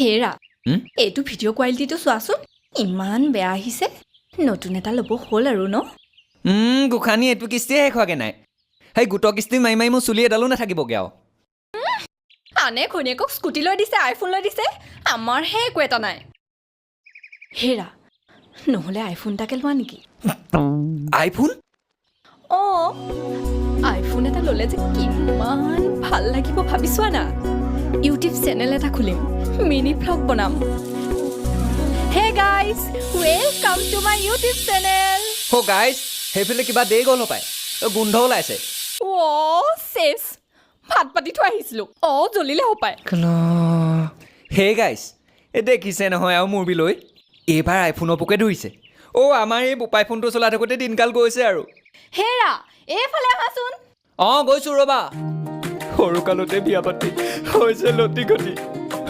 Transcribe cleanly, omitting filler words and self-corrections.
হেৰা এইটো ভিডিঅ' কোৱালিটিটো চোৱাচোন ইমান বেয়া আহিছে নতুন এটা ল'ব হ'ল আৰু ন গোসানী এইটো কিস্তিয়ে শেষ হোৱাগে নাই সেই গোটৰ কিস্তি মাৰি মাৰি মোৰ চুলি এডালো নাথাকিবগে আৰু আনে ঘৈণীয়েকক স্কুটি লৈ দিছে আইফোন লৈ দিছে আমাৰহে একো এটা নাই হেৰা নহ'লে আইফোন এটাকে লোৱা নেকি আইফোন অঁ আইফোন এটা ল'লে যে কিমান ভাল লাগিব ভাবিছোৱা না ইউটিউব চেনেল এটা খুলিম মিনি ভ্লগ বনাম hey guys welcome to my YouTube channel guys সেইফালে কিবা দেৰি গ'ল পায় গোন্ধ ওলাইছে চেছ ভাত পাতি থৈ আহিছিলোঁ জ্বলিলে হপায় হে গাইজ এই দেখিছে নহয় আৰু মোৰ বিলৈ এইবাৰ আইফোনৰ পোকে ধৰিছে আমাৰ এই বোপাই ফোনটো চলাই থাকোঁতে দিনকাল গৈছে আৰু হেৰা এইফালে আহাচোন গৈছোঁ ৰ'বা সৰুকালতে বিয়া পাতি হৈছে লতি ঘটি